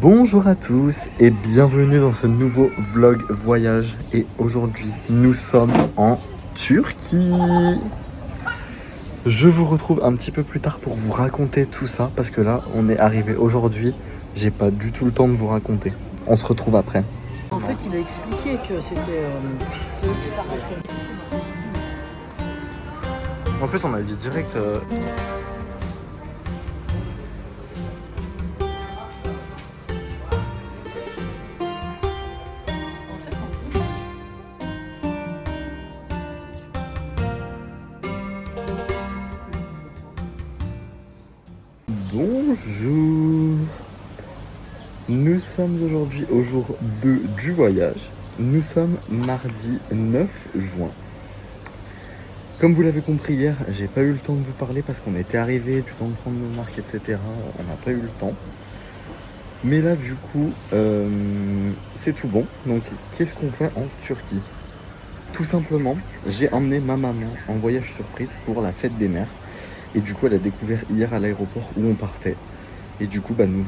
Bonjour à tous et bienvenue dans ce nouveau vlog voyage. Et aujourd'hui, nous sommes en Turquie. Je vous retrouve un petit peu plus tard pour vous raconter tout ça parce que là, on est arrivé aujourd'hui. J'ai pas du tout le temps de vous raconter. On se retrouve après. En fait, il a expliqué que c'était c'est eux qui s'arrachent comme ça. En plus, on m'a dit direct. Bonjour. Nous sommes aujourd'hui au jour 2 du voyage. Nous sommes mardi 9 juin. Comme vous l'avez compris hier, j'ai pas eu le temps de vous parler parce qu'on était arrivé, du temps de prendre nos marques, etc. On n'a pas eu le temps. Mais là, du coup, c'est tout bon. Donc, qu'est-ce qu'on fait en Turquie? Tout simplement, j'ai emmené ma maman en voyage surprise pour la fête des mères. Et du coup, elle a découvert hier à l'aéroport où on partait. Et du coup, nous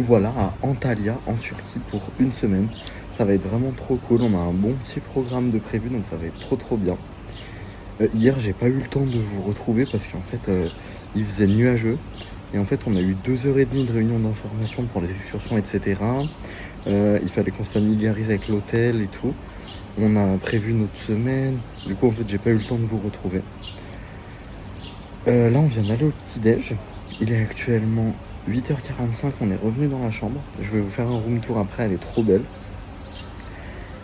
voilà à Antalya, en Turquie, pour une semaine. Ça va être vraiment trop cool. On a un bon petit programme de prévu, donc ça va être trop bien. Hier, j'ai pas eu le temps de vous retrouver parce qu'en fait, il faisait nuageux. Et en fait, on a eu 2h30 de réunion d'information pour les excursions, etc. Il fallait qu'on se familiarise avec l'hôtel et tout. On a prévu notre semaine. Du coup, en fait, j'ai pas eu le temps de vous retrouver. Là, on vient d'aller au petit-déj. Il est actuellement 8h45. On est revenu dans la chambre. Je vais vous faire un room tour après. Elle est trop belle.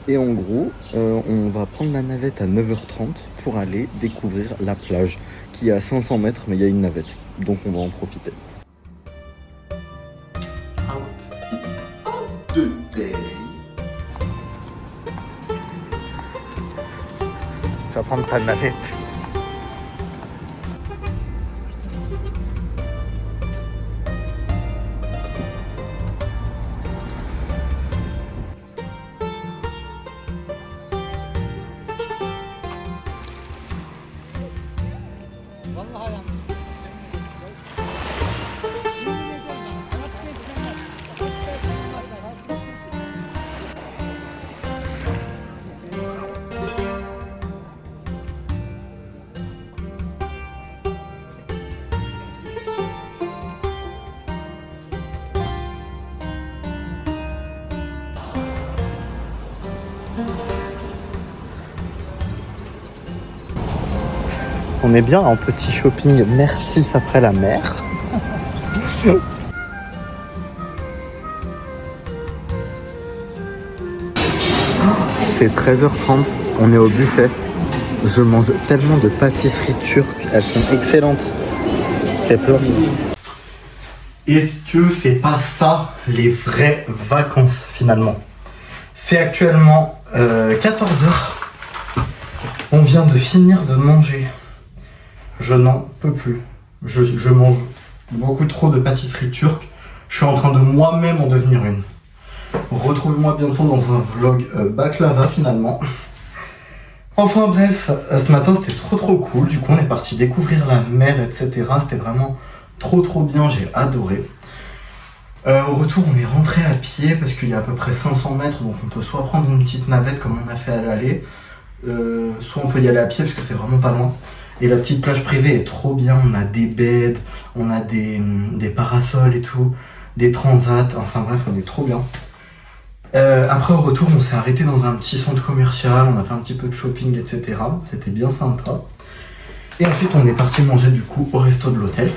Et en gros, on va prendre la navette à 9h30 pour aller découvrir la plage qui est à 500 mètres, mais il y a une navette. Donc, on va en profiter. Tu vas prendre ta navette. On est bien en petit shopping mère-fils après la mer. C'est 13h30, on est au buffet. Je mange tellement de pâtisseries turques, elles sont excellentes. C'est plein. Est-ce que c'est pas ça les vraies vacances finalement? C'est actuellement 14h. On vient de finir de manger. Je n'en peux plus. Je mange beaucoup trop de pâtisseries turques. Je suis en train de moi-même en devenir une. Retrouvez-moi bientôt dans un vlog baklava finalement. Enfin bref, ce matin c'était trop cool. Du coup on est parti découvrir la mer, etc. C'était vraiment trop bien, j'ai adoré. Au retour on est rentré à pied parce qu'il y a à peu près 500 mètres. Donc on peut soit prendre une petite navette comme on a fait à l'aller, soit on peut y aller à pied parce que c'est vraiment pas loin. Et la petite plage privée est trop bien, on a des beds, on a des parasols et tout, des transats, enfin bref, on est trop bien. Après au retour, on s'est arrêté dans un petit centre commercial, on a fait un petit peu de shopping, etc. C'était bien sympa. Et ensuite, on est parti manger du coup au resto de l'hôtel.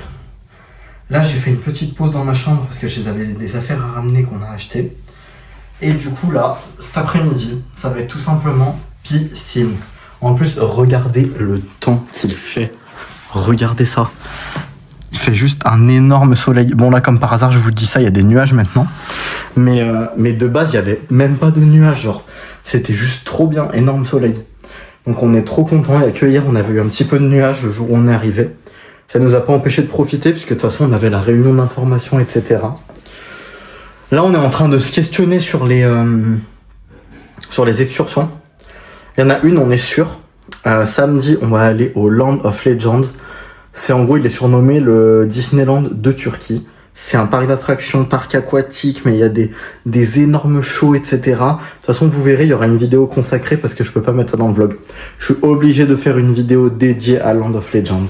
Là, j'ai fait une petite pause dans ma chambre parce que j'avais des affaires à ramener qu'on a achetées. Et du coup là, cet après-midi, ça va être tout simplement piscine. En plus, regardez le temps qu'il fait. Regardez ça. Il fait juste un énorme soleil. Bon là, comme par hasard, je vous dis ça, il y a des nuages maintenant. Mais de base, il n'y avait même pas de nuages. Genre, c'était juste trop bien, énorme soleil. Donc on est trop contents. Il y a que hier, on avait eu un petit peu de nuages le jour où on est arrivé. Ça nous a pas empêché de profiter, puisque de toute façon, on avait la réunion d'information, etc. Là, on est en train de se questionner sur les excursions. Il y en a une, on est sûr. Samedi, on va aller au Land of Legends. C'est en gros, il est surnommé le Disneyland de Turquie. C'est un parc d'attractions, parc aquatique, mais il y a des énormes shows, etc. De toute façon, vous verrez, il y aura une vidéo consacrée parce que je peux pas mettre ça dans le vlog. Je suis obligé de faire une vidéo dédiée à Land of Legends.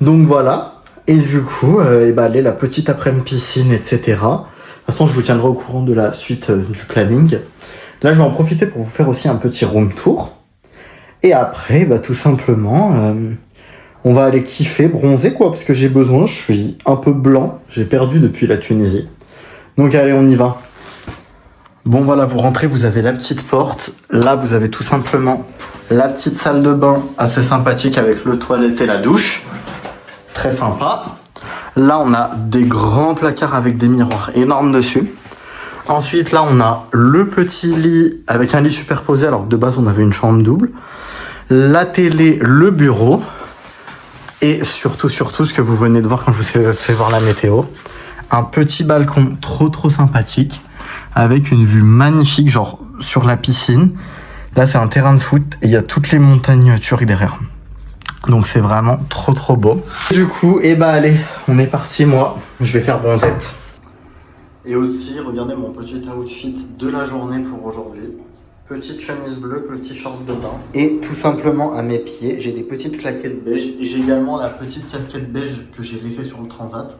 Donc voilà. Et du coup, allez, la petite après-midi piscine, etc. De toute façon, je vous tiendrai au courant de la suite du planning. Là, je vais en profiter pour vous faire aussi un petit room tour. Et après, tout simplement... on va aller kiffer, bronzer quoi, parce que j'ai besoin, je suis un peu blanc, j'ai perdu depuis la Tunisie. Donc allez, on y va. Bon voilà, vous rentrez, vous avez la petite porte. Là, vous avez tout simplement la petite salle de bain, assez sympathique avec le toilette et la douche. Très sympa. Là, on a des grands placards avec des miroirs énormes dessus. Ensuite, là, on a le petit lit avec un lit superposé, alors que de base, on avait une chambre double. La télé, le bureau. Et surtout, ce que vous venez de voir quand je vous ai fait voir la météo, un petit balcon trop sympathique, avec une vue magnifique, genre sur la piscine. Là, c'est un terrain de foot et il y a toutes les montagnes turques derrière. Donc c'est vraiment trop beau. Du coup, allez, on est parti, moi, je vais faire bronzette. Et aussi, regardez mon petit outfit de la journée pour aujourd'hui. Petite chemise bleue, petit short de bain. Et tout simplement à mes pieds, j'ai des petites claquettes beige. Et j'ai également la petite casquette beige que j'ai laissée sur le transat.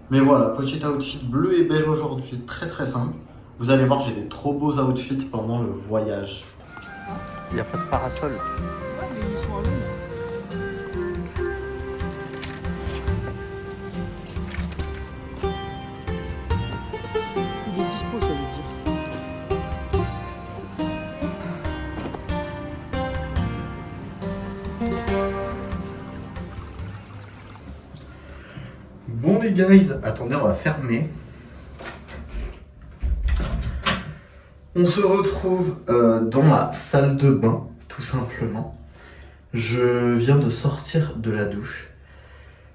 Mais voilà, petit outfit bleu et beige aujourd'hui, très simple. Vous allez voir, j'ai des trop beaux outfits pendant le voyage. Il n'y a pas de parasol. Ouais, mais ils sont à l'ombre. Il est dispo, ça veut dire. Bon les guys, attendez, on va fermer. On se retrouve dans la salle de bain, tout simplement. Je viens de sortir de la douche.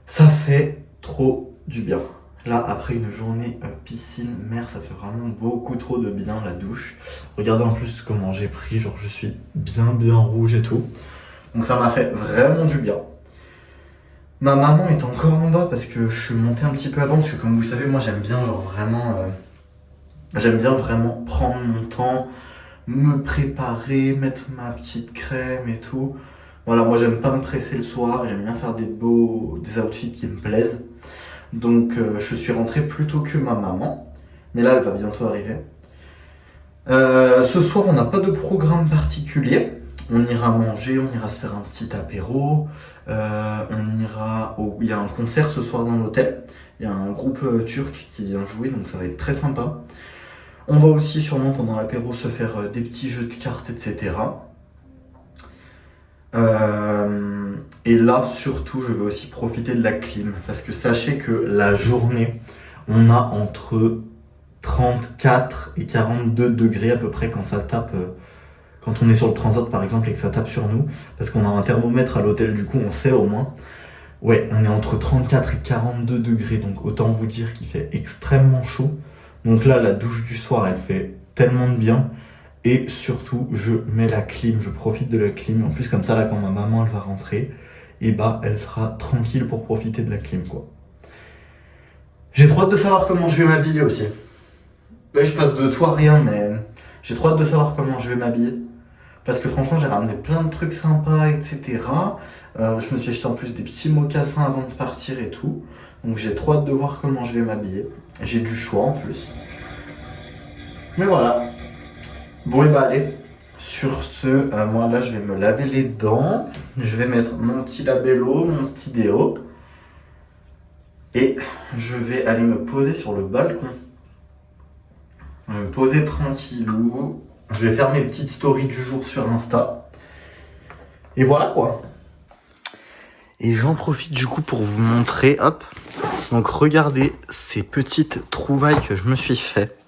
Ça fait trop du bien. Là, après une journée piscine, mer, ça fait vraiment beaucoup trop de bien la douche. Regardez en plus comment j'ai pris, genre je suis bien rouge et tout. Donc ça m'a fait vraiment du bien. Ma maman est encore en bas parce que je suis monté un petit peu avant, parce que comme vous savez, moi j'aime bien genre vraiment... j'aime bien vraiment prendre mon temps, me préparer, mettre ma petite crème et tout. Voilà, moi j'aime pas me presser le soir, j'aime bien faire des outfits qui me plaisent. Donc je suis rentré plus tôt que ma maman, mais là elle va bientôt arriver. Ce soir on n'a pas de programme particulier. On ira manger, on ira se faire un petit apéro, il y a un concert ce soir dans l'hôtel, il y a un groupe turc qui vient jouer, donc ça va être très sympa. On va aussi sûrement pendant l'apéro se faire des petits jeux de cartes, etc. Et là surtout je vais aussi profiter de la clim, parce que sachez que la journée, on a entre 34 et 42 degrés à peu près quand ça tape... Quand on est sur le transat par exemple et que ça tape sur nous, parce qu'on a un thermomètre à l'hôtel, du coup on sait au moins. Ouais, on est entre 34 et 42 degrés, donc autant vous dire qu'il fait extrêmement chaud. Donc là, la douche du soir, elle fait tellement de bien. Et surtout, je mets la clim, je profite de la clim. En plus, comme ça, là, quand ma maman elle va rentrer, elle sera tranquille pour profiter de la clim, quoi. J'ai trop hâte de savoir comment je vais m'habiller aussi. Là, je passe de tout à rien, mais j'ai trop hâte de savoir comment je vais m'habiller. Parce que franchement, j'ai ramené plein de trucs sympas, etc. Je me suis acheté en plus des petits mocassins avant de partir et tout. Donc j'ai trop hâte de voir comment je vais m'habiller. J'ai du choix en plus. Mais voilà. Bon et allez. Sur ce, moi là je vais me laver les dents. Je vais mettre mon petit labello, mon petit déo. Et je vais aller me poser sur le balcon. Me poser tranquillou. Je vais faire mes petites stories du jour sur Insta. Et voilà quoi. Et j'en profite du coup pour vous montrer, hop. Donc regardez ces petites trouvailles que je me suis fait.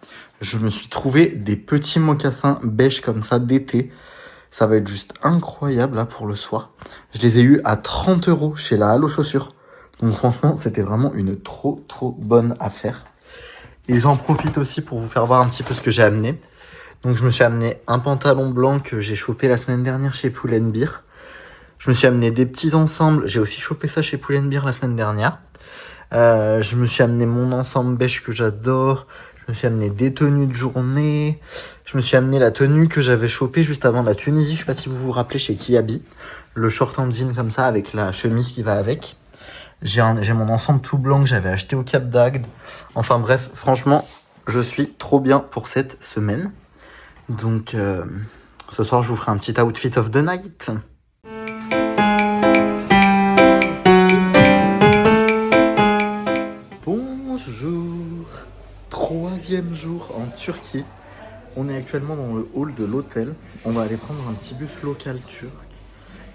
Je me suis trouvé des petits mocassins beige comme ça d'été. Ça va être juste incroyable là pour le soir. Je les ai eus à 30 € chez la Halle aux chaussures. Donc franchement, c'était vraiment une trop bonne affaire. Et j'en profite aussi pour vous faire voir un petit peu ce que j'ai amené. Donc je me suis amené un pantalon blanc que j'ai chopé la semaine dernière chez Pull&Bear. Je me suis amené des petits ensembles. J'ai aussi chopé ça chez Pull&Bear la semaine dernière. Je me suis amené mon ensemble beige que j'adore. Je me suis amené des tenues de journée. Je me suis amené la tenue que j'avais chopée juste avant la Tunisie. Je sais pas si vous vous rappelez, chez Kiabi. Le short en jean comme ça avec la chemise qui va avec. J'ai mon ensemble tout blanc que j'avais acheté au Cap d'Agde. Enfin bref, franchement, je suis trop bien pour cette semaine. Donc ce soir, je vous ferai un petit outfit of the night. Bonjour. 3e jour en Turquie. On est actuellement dans le hall de l'hôtel. On va aller prendre un petit bus local turc.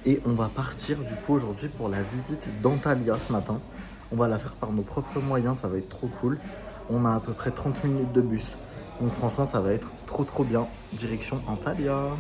Et on va partir du coup aujourd'hui pour la visite d'Antalya ce matin. On va la faire par nos propres moyens, ça va être trop cool. On a à peu près 30 minutes de bus. Donc franchement ça va être trop bien. Direction Antalya.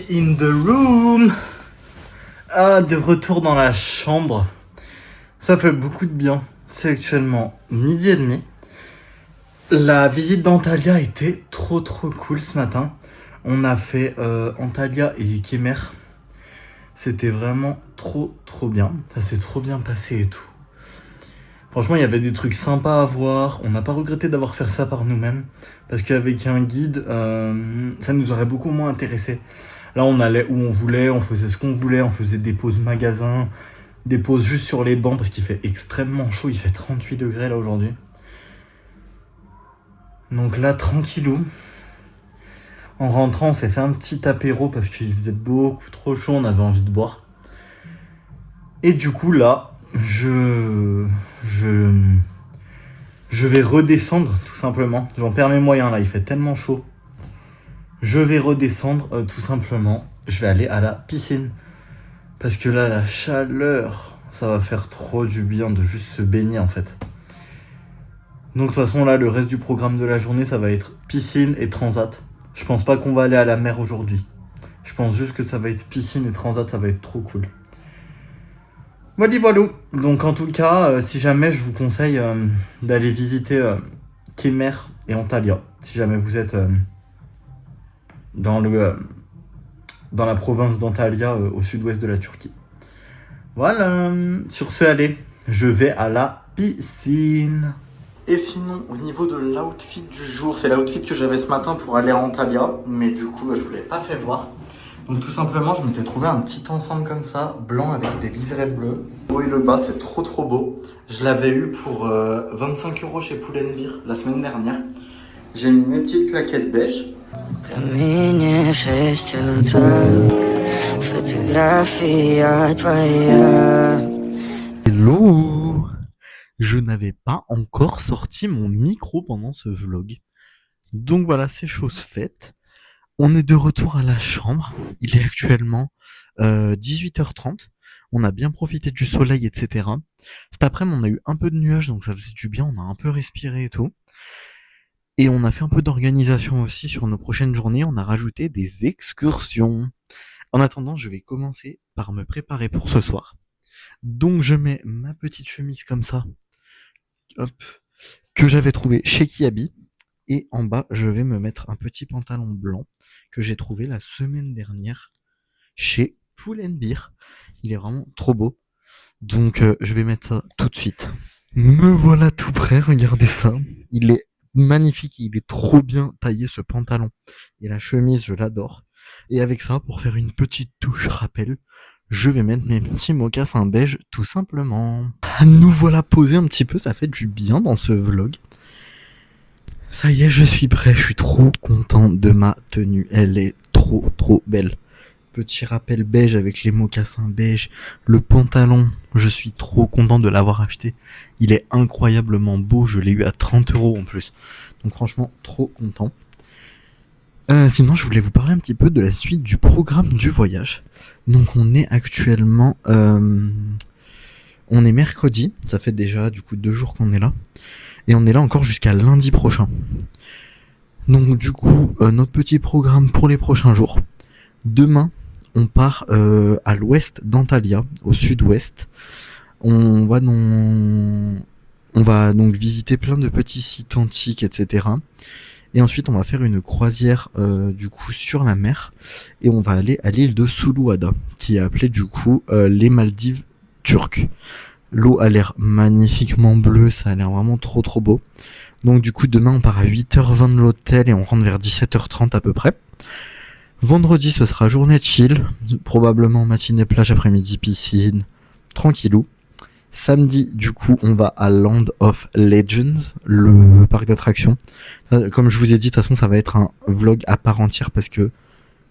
In the room. Ah, de retour dans la chambre. Ça fait beaucoup de bien. C'est actuellement 12h30. La visite d'Antalya était trop cool ce matin. On a fait Antalya et Kemer. C'était vraiment trop bien. Ça s'est trop bien passé et tout. Franchement, il y avait des trucs sympas à voir. On n'a pas regretté d'avoir fait ça par nous-mêmes. Parce qu'avec un guide, ça nous aurait beaucoup moins intéressé. Là, on allait où on voulait, on faisait ce qu'on voulait, on faisait des pauses magasins, des pauses juste sur les bancs parce qu'il fait extrêmement chaud, il fait 38 degrés là aujourd'hui. Donc là, tranquillou. En rentrant, on s'est fait un petit apéro parce qu'il faisait beaucoup trop chaud, on avait envie de boire. Et du coup, là, je vais redescendre tout simplement. J'en perds mes moyens là, il fait tellement chaud. Je vais redescendre tout simplement. Je vais aller à la piscine. Parce que là, la chaleur, ça va faire trop du bien de juste se baigner en fait. Donc de toute façon, là, le reste du programme de la journée, ça va être piscine et transat. Je pense pas qu'on va aller à la mer aujourd'hui. Je pense juste que ça va être piscine et transat, ça va être trop cool. Voilà. Donc en tout cas, si jamais je vous conseille d'aller visiter Kemer et Antalya. Si jamais vous êtes... dans la province d'Antalya au sud-ouest de la Turquie. Voilà, sur ce, allez, je vais à la piscine. Et sinon, au niveau de l'outfit du jour, c'est l'outfit que j'avais ce matin pour aller à Antalya, mais du coup, je ne vous l'ai pas fait voir. Donc tout simplement, je m'étais trouvé un petit ensemble comme ça, blanc avec des liserés bleus. Le haut et le bas, c'est trop beau. Je l'avais eu pour 25 € chez Pull&Bear la semaine dernière. J'ai mis mes petites claquettes beige. Hello. Je n'avais pas encore sorti mon micro pendant ce vlog. Donc voilà, c'est chose faite. On est de retour à la chambre. Il est actuellement 18h30. On a bien profité du soleil, etc. Cet après-midi, on a eu un peu de nuages, donc ça faisait du bien. On a un peu respiré et tout. Et on a fait un peu d'organisation aussi sur nos prochaines journées. On a rajouté des excursions. En attendant, je vais commencer par me préparer pour ce soir. Donc je mets ma petite chemise comme ça, hop, que j'avais trouvé chez Kiabi. Et en bas, je vais me mettre un petit pantalon blanc que j'ai trouvé la semaine dernière chez Pull&Bear. Il est vraiment trop beau. Donc je vais mettre ça tout de suite. Me voilà tout prêt, regardez ça. Il est magnifique, il est trop bien taillé ce pantalon. Et la chemise, je l'adore. Et avec ça, pour faire une petite touche rappel, je vais mettre mes petits mocassins beige tout simplement. Nous voilà posés un petit peu, ça fait du bien dans ce vlog. Ça y est, je suis prêt, je suis trop content de ma tenue. Elle est trop belle. Petit rappel beige avec les mocassins beige, le pantalon, je suis trop content de l'avoir acheté. Il est incroyablement beau, je l'ai eu à 30 € en plus. Donc franchement, trop content. Sinon, je voulais vous parler un petit peu de la suite du programme du voyage. Donc, on est actuellement, on est mercredi. Ça fait déjà du coup 2 jours qu'on est là, et on est là encore jusqu'à lundi prochain. Donc, du coup, notre petit programme pour les prochains jours. Demain, on part à l'ouest d'Antalya, au sud-ouest. On va donc visiter plein de petits sites antiques, etc. Et ensuite, on va faire une croisière du coup sur la mer, et on va aller à l'île de Suluada, qui est appelée du coup les Maldives turques. L'eau a l'air magnifiquement bleue, ça a l'air vraiment trop trop beau. Donc du coup, demain, on part à 8h20 de l'hôtel et on rentre vers 17h30 à peu près. Vendredi, ce sera journée chill, probablement matinée plage, après-midi piscine, tranquillou. Samedi, du coup, on va à Land of Legends, le parc d'attractions. Comme je vous ai dit, de toute façon, ça va être un vlog à part entière parce que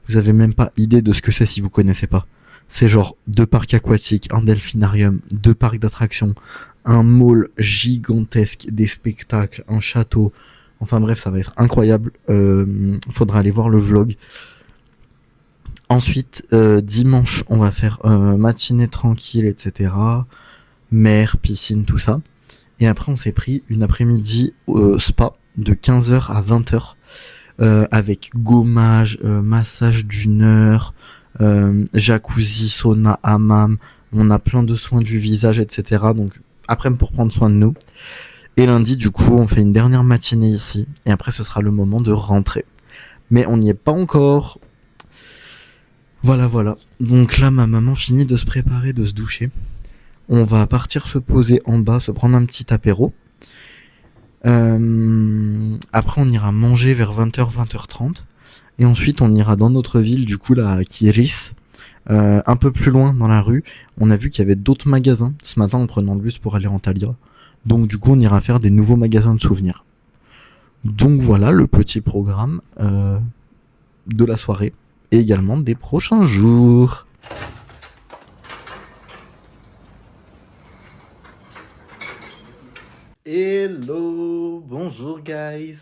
vous avez même pas idée de ce que c'est si vous connaissez pas. C'est genre 2 parcs aquatiques, un delphinarium, 2 parcs d'attractions, un mall gigantesque, des spectacles, un château. Enfin bref, ça va être incroyable. Faudra aller voir le vlog. Ensuite, dimanche, on va faire matinée tranquille, etc. Mer, piscine, tout ça. Et après, on s'est pris une après-midi spa de 15h à 20h avec gommage, massage d'1 heure, jacuzzi, sauna, hammam. On a plein de soins du visage, etc. Donc, après, pour prendre soin de nous. Et lundi, du coup, on fait une dernière matinée ici. Et après, ce sera le moment de rentrer. Mais on n'y est pas encore. Voilà. Donc là, ma maman finit de se préparer, de se doucher. On va partir se poser en bas, se prendre un petit apéro. Après, on ira manger vers 20h, 20h30. Et ensuite, on ira dans notre ville, du coup, là, à Kiris. Un peu plus loin dans la rue, on a vu qu'il y avait d'autres magasins ce matin en prenant le bus pour aller en Antalya. Donc, du coup, on ira faire des nouveaux magasins de souvenirs. Donc, voilà le petit programme de la soirée et également des prochains jours. Hello, bonjour guys.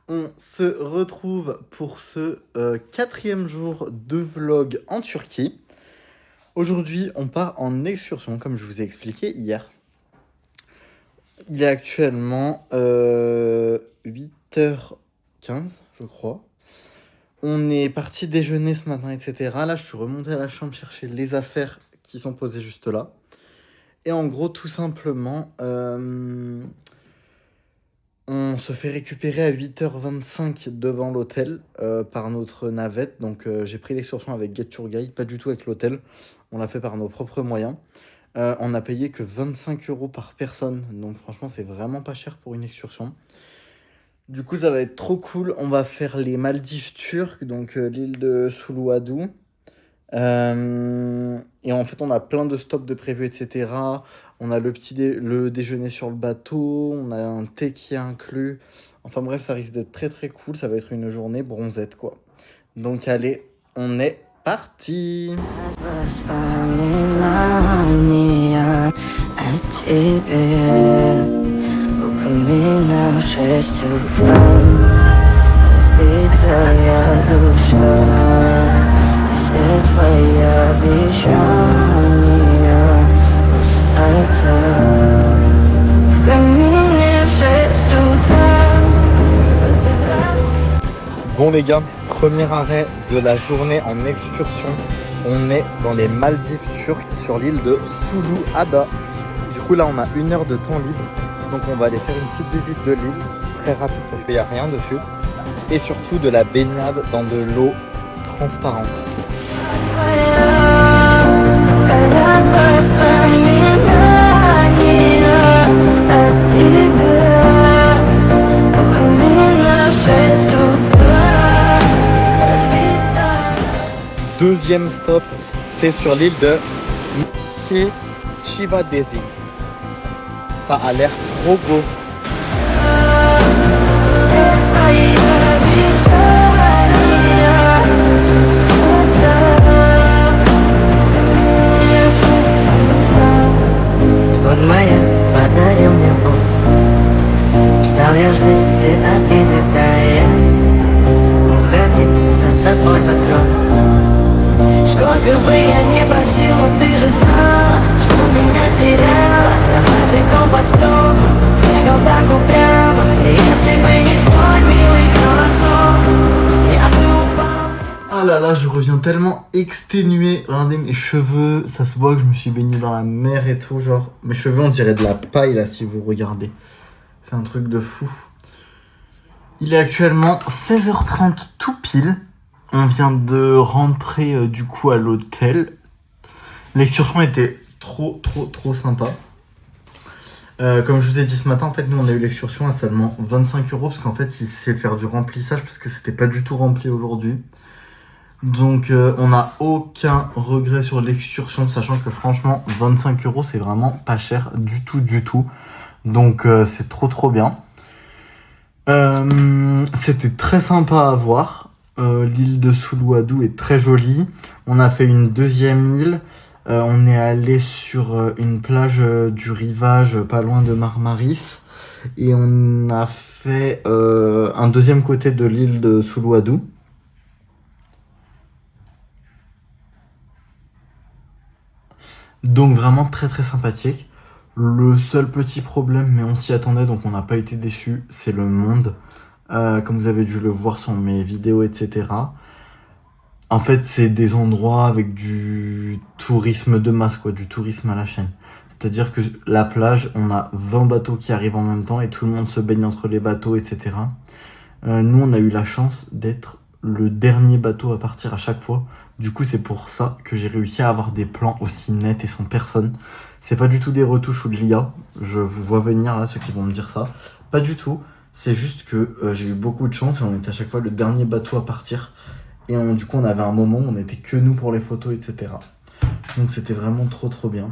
On se retrouve pour ce 4e jour de vlog en Turquie. Aujourd'hui, on part en excursion, comme je vous ai expliqué hier. Il est actuellement 8h15, je crois. On est parti déjeuner ce matin, etc. Là, je suis remonté à la chambre chercher les affaires qui sont posées juste là. Et en gros, tout simplement, on se fait récupérer à 8h25 devant l'hôtel par notre navette. Donc, j'ai pris l'excursion avec Get Your Guide, pas du tout avec l'hôtel. On l'a fait par nos propres moyens. On n'a payé que 25 € par personne. Donc, franchement, c'est vraiment pas cher pour une excursion. Du coup, ça va être trop cool. On va faire les Maldives turques, donc l'île de Suluadu. Et en fait, on a plein de stops de prévus, etc. On a le déjeuner sur le bateau, on a un thé qui est inclus. Enfin bref, ça risque d'être très très cool. Ça va être une journée bronzette, quoi. Donc allez, on est parti. Bon les gars, premier arrêt de la journée en excursion. On est dans les Maldives turques sur l'île de Suluada. Du coup là on a 1 heure de temps libre. Donc on va aller faire une petite visite de l'île, très rapide parce qu'il n'y a rien dessus. Et surtout de la baignade dans de l'eau transparente. Deuxième stop, c'est sur l'île de Chivadesi. Ça a l'air trop beau. Впервые я не просила, ты же знала, что меня теряла. Языком по стеклу, бегал так упрямо. И если бы не твой милый голосок, я бы упал. Ah là là, je reviens tellement exténué. Regardez mes cheveux, ça se voit que je me suis baigné dans la mer et tout. Genre, mes cheveux, on dirait de la paille là si vous regardez. C'est un truc de fou. Il est actuellement 16h30 tout pile. On vient de rentrer du coup à l'hôtel. L'excursion était trop sympa. Comme je vous ai dit ce matin, en fait, nous on a eu l'excursion à seulement 25 € parce qu'en fait, il s'est faire du remplissage parce que c'était pas du tout rempli aujourd'hui. Donc, on n'a aucun regret sur l'excursion, sachant que franchement, 25 € c'est vraiment pas cher du tout. Donc, c'est trop bien. C'était très sympa à voir. L'île de Suluadu est très jolie. On a fait une deuxième île. On est allé sur une plage du rivage pas loin de Marmaris. Et on a fait un deuxième côté de l'île de Suluadu. Donc vraiment très sympathique. Le seul petit problème, mais on s'y attendait donc on n'a pas été déçus, c'est le monde. Comme vous avez dû le voir sur mes vidéos, etc. En fait, c'est des endroits avec du tourisme de masse, quoi, du tourisme à la chaîne. C'est-à-dire que la plage, on a 20 bateaux qui arrivent en même temps et tout le monde se baigne entre les bateaux, etc. Nous, on a eu la chance d'être le dernier bateau à partir à chaque fois. Du coup, c'est pour ça que j'ai réussi à avoir des plans aussi nets et sans personne. C'est pas du tout des retouches ou de l'IA. Je vous vois venir là, ceux qui vont me dire ça. Pas du tout. C'est juste que j'ai eu beaucoup de chance et on était à chaque fois le dernier bateau à partir. Et du coup, on avait un moment où on n'était que nous pour les photos, etc. Donc, c'était vraiment trop bien.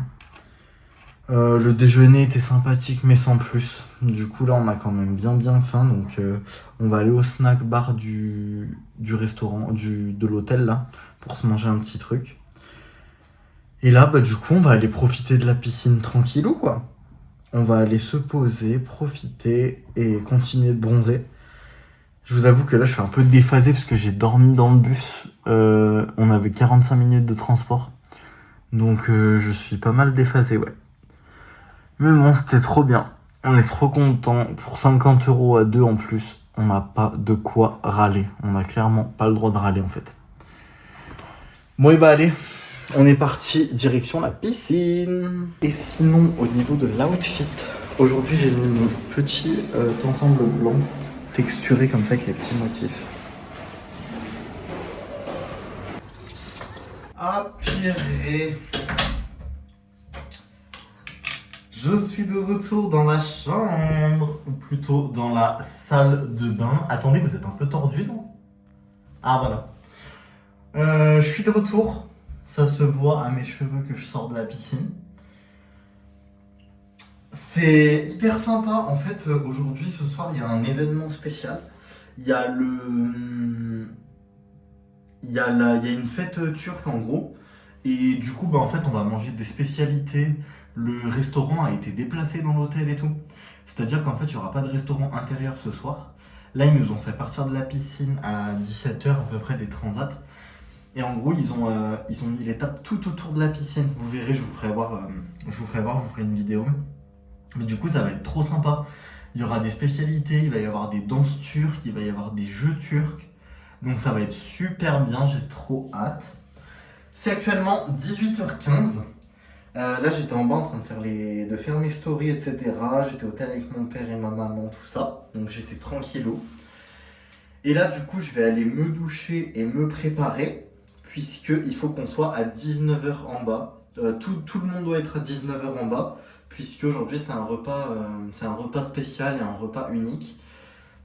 Le déjeuner était sympathique, mais sans plus. Du coup, là, on a quand même bien faim. Donc, on va aller au snack bar du restaurant, de l'hôtel, là, pour se manger un petit truc. Et là, du coup, on va aller profiter de la piscine tranquillou, quoi. On va aller se poser, profiter et continuer de bronzer. Je vous avoue que là, je suis un peu déphasé parce que j'ai dormi dans le bus. On avait 45 minutes de transport. Donc, je suis pas mal déphasé, ouais. Mais bon, c'était trop bien. On est trop contents. Pour 50 € à deux en plus, on n'a pas de quoi râler. On n'a clairement pas le droit de râler, en fait. Bon, et allez. On est parti direction la piscine. Et sinon, au niveau de l'outfit, aujourd'hui j'ai mis mon petit ensemble blanc texturé comme ça avec les petits motifs. Ah purée. Je suis de retour dans la chambre, ou plutôt dans la salle de bain. Attendez, vous êtes un peu tordu, non? Ah voilà. Je suis de retour. Ça se voit à mes cheveux que je sors de la piscine. C'est hyper sympa. En fait, aujourd'hui, ce soir, il y a un événement spécial. Il y a une fête turque en gros. Et du coup, en fait, on va manger des spécialités. Le restaurant a été déplacé dans l'hôtel et tout. C'est-à-dire qu'en fait, il n'y aura pas de restaurant intérieur ce soir. Là, ils nous ont fait partir de la piscine à 17h à peu près des transats. Et en gros, ils ont mis les tables tout autour de la piscine. Vous verrez, je vous ferai une vidéo. Mais du coup, ça va être trop sympa. Il y aura des spécialités, il va y avoir des danses turques, il va y avoir des jeux turcs. Donc ça va être super bien, j'ai trop hâte. C'est actuellement 18h15. Là, j'étais en bas en train de faire mes stories, etc. J'étais au hôtel avec mon père et ma maman, tout ça. Donc j'étais tranquillou. Et là, du coup, je vais aller me doucher et me préparer. Puisqu'il faut qu'on soit à 19h en bas. Tout le monde doit être à 19h en bas. Puisqu'aujourd'hui, c'est un repas spécial et un repas unique.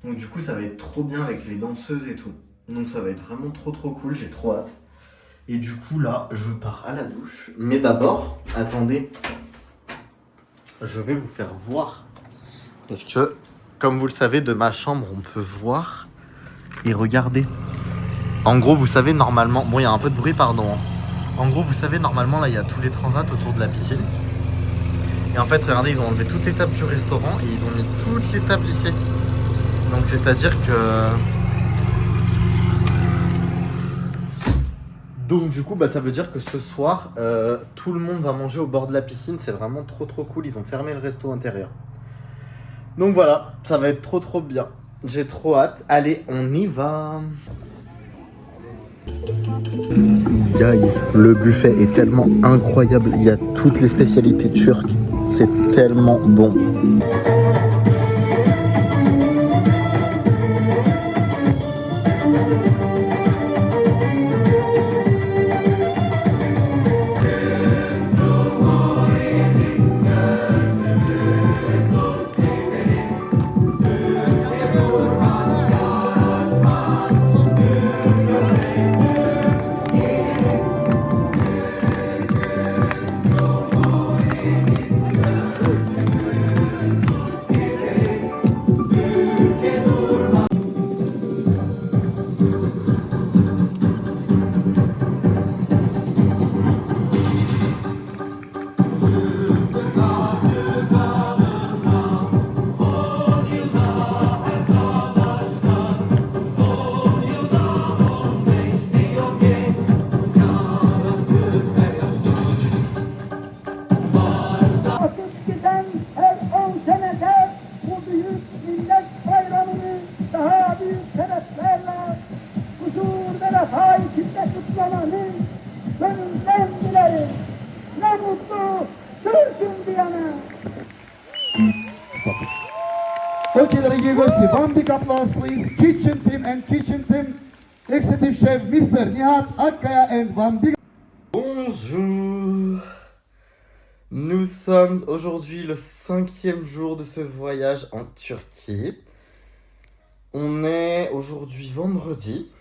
Donc du coup, ça va être trop bien avec les danseuses et tout. Donc ça va être vraiment trop cool, j'ai trop hâte. Et du coup, là, je pars à la douche. Mais d'abord, attendez, je vais vous faire voir. Parce que, comme vous le savez, de ma chambre, on peut voir et regarder. En gros, vous savez, normalement... Bon, il y a un peu de bruit, pardon. En gros, vous savez, normalement, là, il y a tous les transats autour de la piscine. Et en fait, regardez, ils ont enlevé toutes les tables du restaurant et ils ont mis toutes les tables ici. Donc, c'est-à-dire que... Donc du coup, bah, ça veut dire que ce soir, tout le monde va manger au bord de la piscine. C'est vraiment trop cool. Ils ont fermé le resto intérieur. Donc voilà, ça va être trop bien. J'ai trop hâte. Allez, on y va. Guys, le buffet est tellement incroyable. Il y a toutes les spécialités turques. C'est tellement bon. Akıp giden her 10 senede bu büyük millet bayramını daha büyük şereflerle huzur ve refah içinde kutlamanı gönülden dilerim. Ne mutlu Türk'üm diyene. Okay, let me give us one big applause, please. Kitchen team and kitchen team, executive chef Mr. Nihat Akkaya and one big. Bonjour. Nous sommes aujourd'hui le 5e jour de ce voyage en Turquie. On est aujourd'hui vendredi.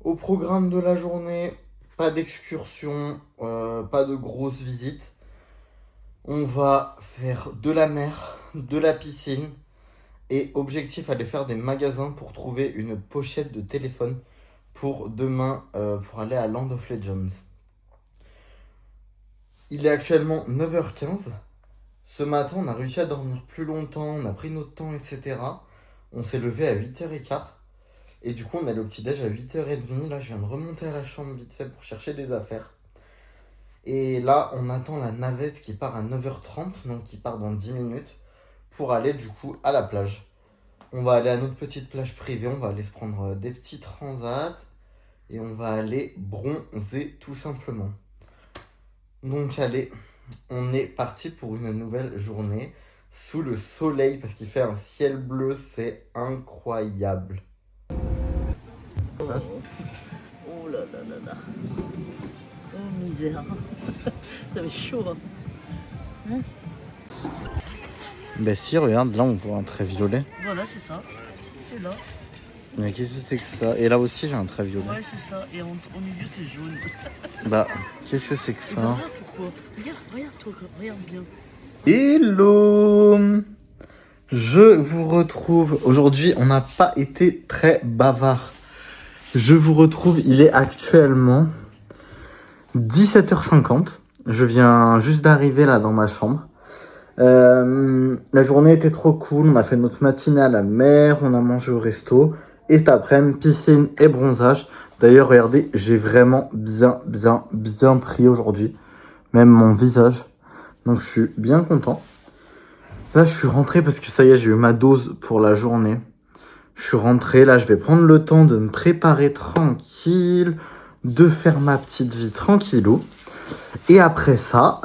Au programme de la journée, pas d'excursion, pas de grosses visites. On va faire de la mer, de la piscine et objectif aller faire des magasins pour trouver une pochette de téléphone pour demain pour aller à Land of Legends. Il est actuellement 9h15. Ce matin, on a réussi à dormir plus longtemps, on a pris notre temps, etc. On s'est levé à 8h15. Et du coup, on a le petit-déj à 8h30. Là, je viens de remonter à la chambre vite fait pour chercher des affaires. Et là, on attend la navette qui part à 9h30, donc qui part dans 10 minutes, pour aller du coup à la plage. On va aller à notre petite plage privée, on va aller se prendre des petits transats et on va aller bronzer tout simplement. Donc allez, on est parti pour une nouvelle journée sous le soleil parce qu'il fait un ciel bleu, c'est incroyable. Oh là là là là. Oh misère. T'avais chaud. Hein. Ben si, regarde, là on voit un trait violet. Voilà, c'est ça. C'est là. Mais qu'est-ce que c'est que ça? Et là aussi j'ai un trait violet. Ouais, c'est ça. Et au milieu, c'est jaune. Bah, qu'est-ce que c'est que Et ça? voilà pourquoi. Regarde toi, regarde bien. Hello! Je vous retrouve. Aujourd'hui, on n'a pas été très bavard. Je vous retrouve, il est actuellement 17h50. Je viens juste d'arriver là dans ma chambre. La journée était trop cool. On a fait notre matinée à la mer, on a mangé au resto. Et cet après-midi, piscine et bronzage. D'ailleurs, regardez, j'ai vraiment bien pris aujourd'hui. Même mon visage. Donc, je suis bien content. Là, je suis rentré parce que ça y est, j'ai eu ma dose pour la journée. Je suis rentré. Là, je vais prendre le temps de me préparer tranquille. De faire ma petite vie tranquillou. Et après ça,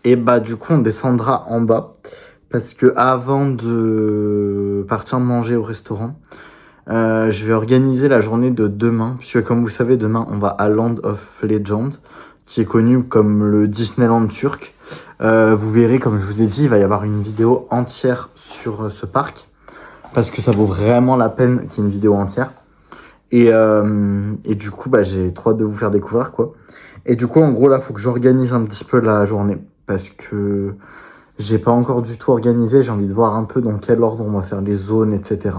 et bah, du coup, on descendra en bas. Parce que avant de partir manger au restaurant, je vais organiser la journée de demain. Puisque comme vous savez, demain, on va à Land of Legends, qui est connu comme le Disneyland turc. Vous verrez, comme je vous ai dit, il va y avoir une vidéo entière sur ce parc. Parce que ça vaut vraiment la peine qu'il y ait une vidéo entière. Et du coup, bah, j'ai trop hâte de vous faire découvrir, quoi. Et du coup, en gros, là, il faut que j'organise un petit peu la journée. Parce que j'ai pas encore du tout organisé. J'ai envie de voir un peu dans quel ordre on va faire les zones, etc.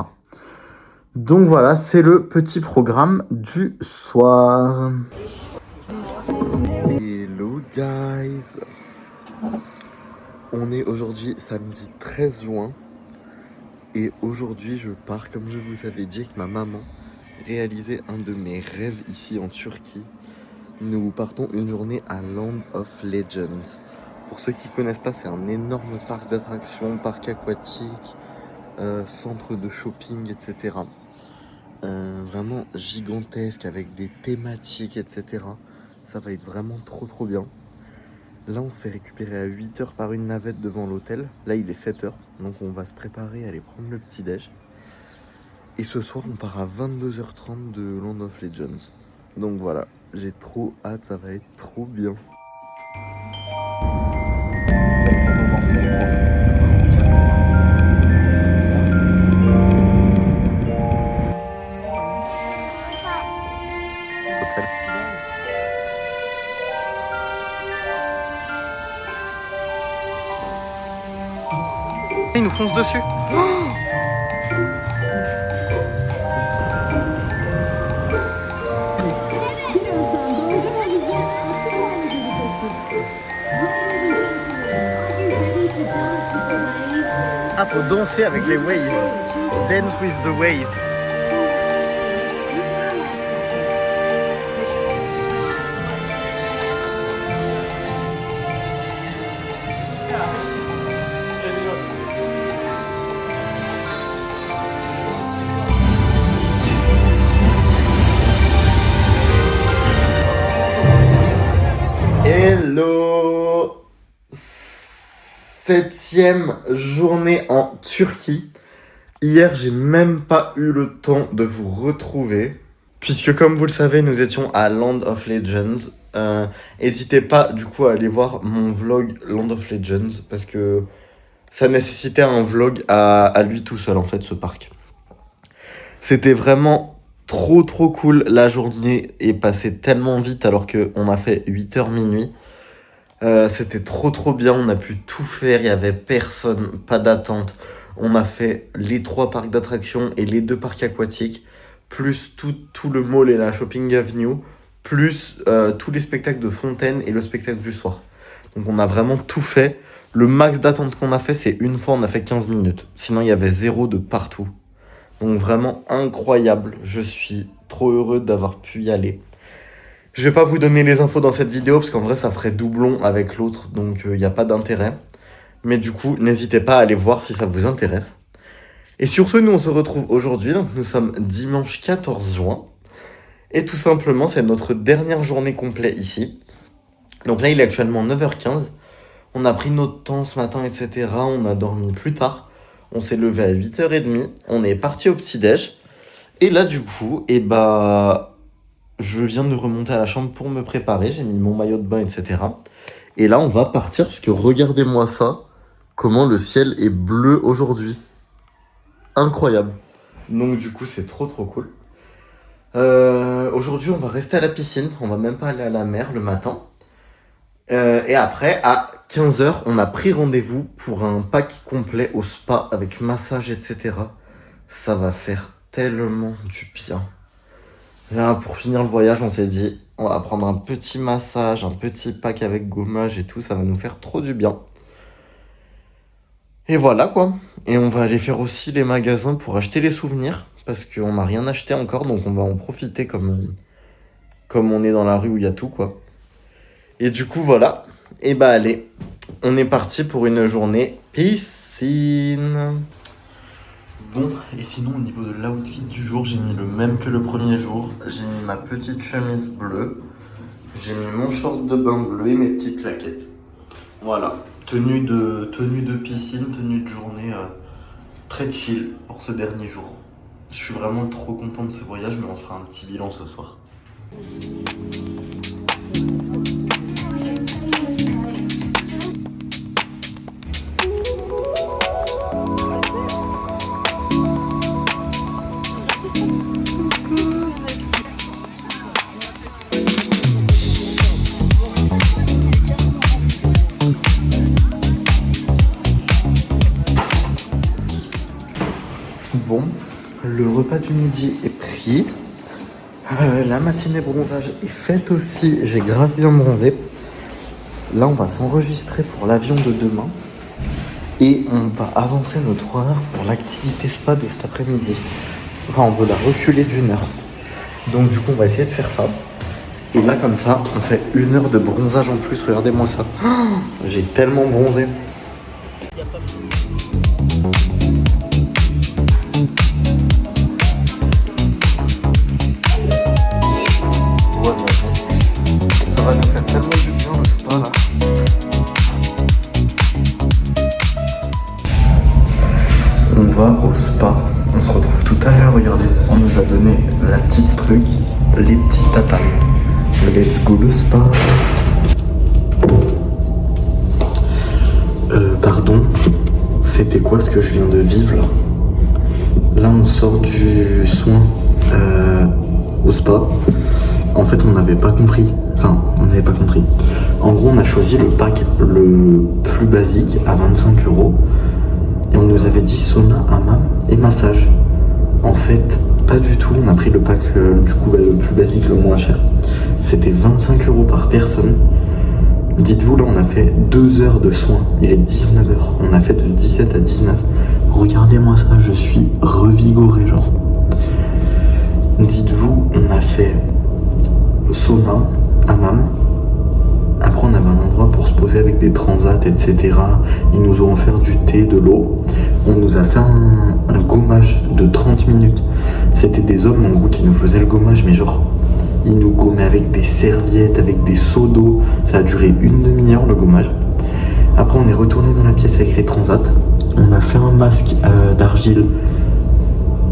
Donc voilà, c'est le petit programme du soir. Hello guys. On est aujourd'hui samedi 13 juin. Et aujourd'hui, je pars, comme je vous avais dit, avec ma maman réaliser un de mes rêves ici en Turquie. Nous partons une journée à Land of Legends. Pour ceux qui ne connaissent pas, c'est un énorme parc d'attractions, parc aquatique, centre de shopping, etc. Vraiment gigantesque avec des thématiques, etc. Ça va être vraiment trop bien. Là, on se fait récupérer à 8h par une navette devant l'hôtel. Là, il est 7h, donc on va se préparer à aller prendre le petit-déj. Et ce soir, on part à 22h30 de Land of Legends. Donc voilà, j'ai trop hâte, ça va être trop bien. Il nous fonce dessus. Ah, faut danser avec les waves. Dance with the waves. Hello! 7e journée en Turquie. Hier, j'ai même pas eu le temps de vous retrouver. Puisque comme vous le savez, nous étions à Land of Legends. N'hésitez pas du coup à aller voir mon vlog Land of Legends. Parce que ça nécessitait un vlog à lui tout seul en fait, ce parc. C'était vraiment trop cool. La journée est passée tellement vite alors qu'on a fait 8h minuit. C'était trop bien, on a pu tout faire, il n'y avait personne, pas d'attente. On a fait les 3 parcs d'attractions et les 2 parcs aquatiques, plus tout le mall et la shopping avenue, plus tous les spectacles de fontaine et le spectacle du soir. Donc on a vraiment tout fait. Le max d'attente qu'on a fait, c'est une fois on a fait 15 minutes. Sinon il y avait 0 de partout. Donc vraiment incroyable, je suis trop heureux d'avoir pu y aller. Je vais pas vous donner les infos dans cette vidéo parce qu'en vrai ça ferait doublon avec l'autre, donc il n'y a pas d'intérêt. Mais du coup, n'hésitez pas à aller voir si ça vous intéresse. Et sur ce, nous on se retrouve aujourd'hui, donc nous sommes dimanche 14 juin. Et tout simplement, c'est notre dernière journée complète ici. Donc là, il est actuellement 9h15. On a pris notre temps ce matin, etc. On a dormi plus tard. On s'est levé à 8h30. On est parti au petit-déj. Et là, du coup, je viens de remonter à la chambre pour me préparer. J'ai mis mon maillot de bain, etc. Et là, on va partir parce que regardez-moi ça. Comment le ciel est bleu aujourd'hui. Incroyable. Donc du coup, c'est trop cool. Aujourd'hui, on va rester à la piscine. On va même pas aller à la mer le matin. Et après, à 15h, on a pris rendez-vous pour un pack complet au spa avec massage, etc. Ça va faire tellement du bien. Là, pour finir le voyage, on s'est dit, on va prendre un petit massage, un petit pack avec gommage et tout. Ça va nous faire trop du bien. Et voilà quoi. Et on va aller faire aussi les magasins pour acheter les souvenirs. Parce qu'on n'a rien acheté encore, donc on va en profiter comme on est dans la rue où il y a tout quoi. Et du coup voilà. Et bah allez, on est parti pour une journée piscine. Bon, et sinon au niveau de l'outfit du jour, j'ai mis le même que le premier jour. J'ai mis ma petite chemise bleue. J'ai mis mon short de bain bleu et mes petites claquettes. Voilà. Tenue de piscine, tenue de journée très chill pour ce dernier jour. Je suis vraiment trop content de ce voyage, mais on se fera un petit bilan ce soir. Bon, le repas du midi est pris. La matinée bronzage est faite aussi. J'ai grave bien bronzé. Là, on va s'enregistrer pour l'avion de demain. Et on va avancer notre horaire pour l'activité spa de cet après-midi. Enfin, on veut la reculer d'1 heure. Donc du coup on va essayer de faire ça. Et là comme ça, on fait 1 heure de bronzage en plus, regardez-moi ça. Oh, j'ai tellement bronzé. Ça va nous faire tellement du bien le spa là. On va au spa, on se retrouve tout à l'heure, regardez, on nous a donné la petite truc, les petits tatanes. Let's go le spa. Pardon, c'était quoi ce que je viens de vivre là? Là on sort du soin au spa. En fait on n'avait pas compris, En gros on a choisi le pack le plus basique à 25 €. Et on nous avait dit sauna, hammam et massage. En fait, pas du tout. On a pris le pack du coup le plus basique, le moins cher. C'était 25 € par personne. Dites-vous, là, on a fait 2 heures de soins. Il est 19 h. On a fait de 17 à 19. Regardez-moi ça, je suis revigoré, genre. Dites-vous, on a fait sauna, hammam. Après, on avait un endroit pour se poser avec des transats, etc. Ils nous ont offert du thé, de l'eau. On nous a fait un gommage de 30 minutes. C'était des hommes, en gros, qui nous faisaient le gommage, mais genre, ils nous gommaient avec des serviettes, avec des seaux d'eau. Ça a duré 1 demi-heure, le gommage. Après, on est retourné dans la pièce avec les transats. On a fait un masque d'argile.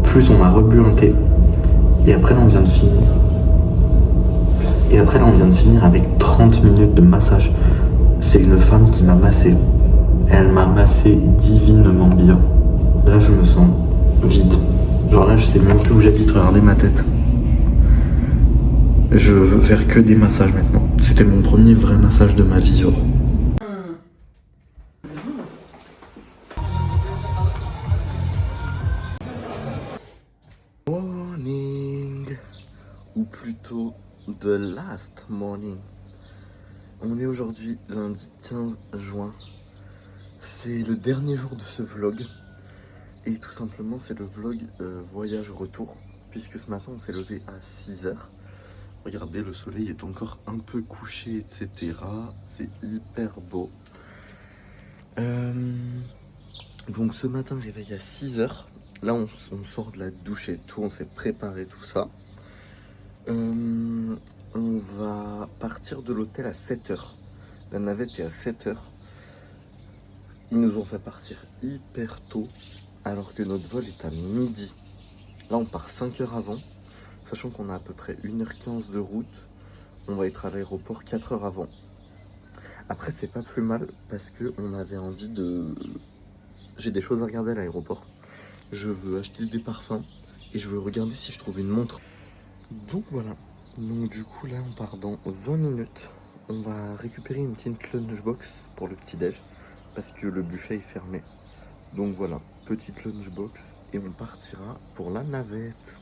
Plus, on a rebu un thé. Et après, là, on vient de finir. Avec 30 minutes de massage. C'est une femme qui m'a massé. Elle m'a massé divinement bien. Là, je me sens vide. Genre là, je sais même plus où j'habite. Regardez ma tête. Je veux faire que des massages maintenant. C'était mon premier vrai massage de ma vie, genre. Morning. Ou plutôt the last morning. On est aujourd'hui lundi 15 juin. C'est le dernier jour de ce vlog. Et tout simplement c'est le vlog voyage retour. Puisque ce matin on s'est levé à 6 h. Regardez, le soleil est encore un peu couché, etc. C'est hyper beau. Donc ce matin réveil à 6 h. Là on sort de la douche et tout. On s'est préparé tout ça. On va partir de l'hôtel à 7 h. La navette est à 7 h. Ils nous ont fait partir hyper tôt, alors que notre vol est à midi. Là, on part 5 heures avant, sachant qu'on a à peu près 1h15 de route. On va être à l'aéroport 4 heures avant. Après, c'est pas plus mal, parce qu'on avait envie de... J'ai des choses à regarder à l'aéroport. Je veux acheter des parfums, et je veux regarder si je trouve une montre. Donc voilà. Donc du coup là on part dans 20 minutes. On va récupérer une petite lunchbox pour le petit déj parce que le buffet est fermé. Donc voilà, petite lunchbox et on partira pour la navette.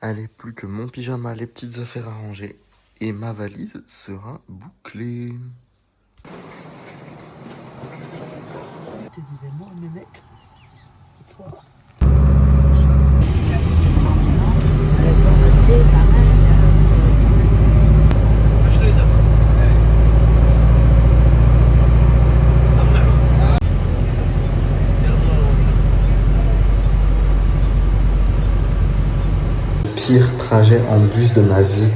Allez, plus que mon pyjama, les petites affaires à ranger et ma valise sera bouclée. Tu disais moi, Mémette. Toi. Pire trajet en bus de ma vie.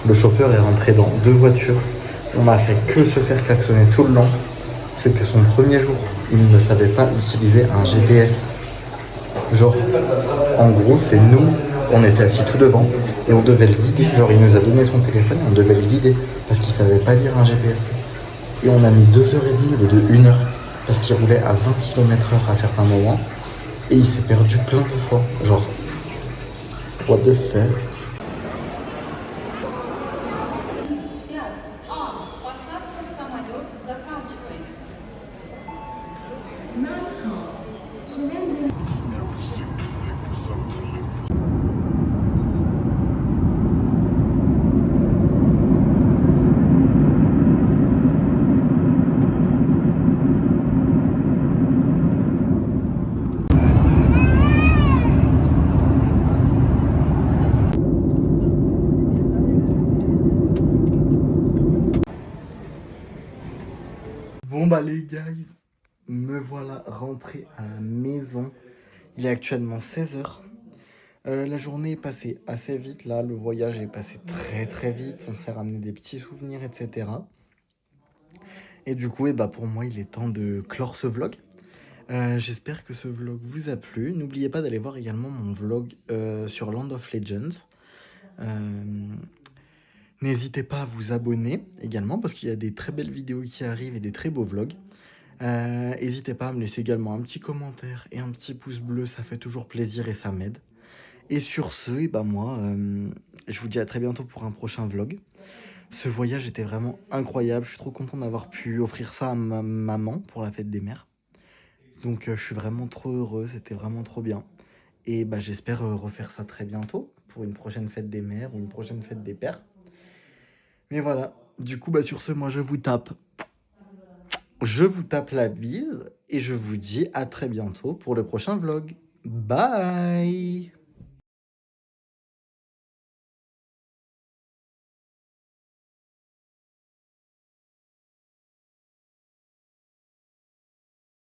Le chauffeur est rentré dans 2 voitures. On a fait que se faire klaxonner tout le long. C'était son premier jour. Il ne savait pas utiliser un GPS. Genre, en gros, c'est nous, on était assis tout devant et on devait le guider. Genre, il nous a donné son téléphone et on devait le guider parce qu'il savait pas lire un GPS. Et on a mis 2h30 au lieu de 1 heure parce qu'il roulait à 20 km/h à certains moments et il s'est perdu plein de fois. Genre, what the fuck? Посадка в самолет заканчивается. Allez guys, me voilà rentré à la maison. Il est actuellement 16h. La journée est passée assez vite là, le voyage est passé très très vite, on s'est ramené des petits souvenirs, etc. Et du coup, pour moi, il est temps de clore ce vlog. J'espère que ce vlog vous a plu. N'oubliez pas d'aller voir également mon vlog sur Land of Legends. N'hésitez pas à vous abonner également parce qu'il y a des très belles vidéos qui arrivent et des très beaux vlogs. N'hésitez pas à me laisser également un petit commentaire et un petit pouce bleu, ça fait toujours plaisir et ça m'aide. Et sur ce, moi, je vous dis à très bientôt pour un prochain vlog. Ce voyage était vraiment incroyable, je suis trop content d'avoir pu offrir ça à ma maman pour la fête des mères. Donc je suis vraiment trop heureux, c'était vraiment trop bien. Et j'espère refaire ça très bientôt pour une prochaine fête des mères ou une prochaine fête des pères. Mais voilà, du coup sur ce, moi je vous tape la bise et je vous dis à très bientôt pour le prochain vlog. Bye!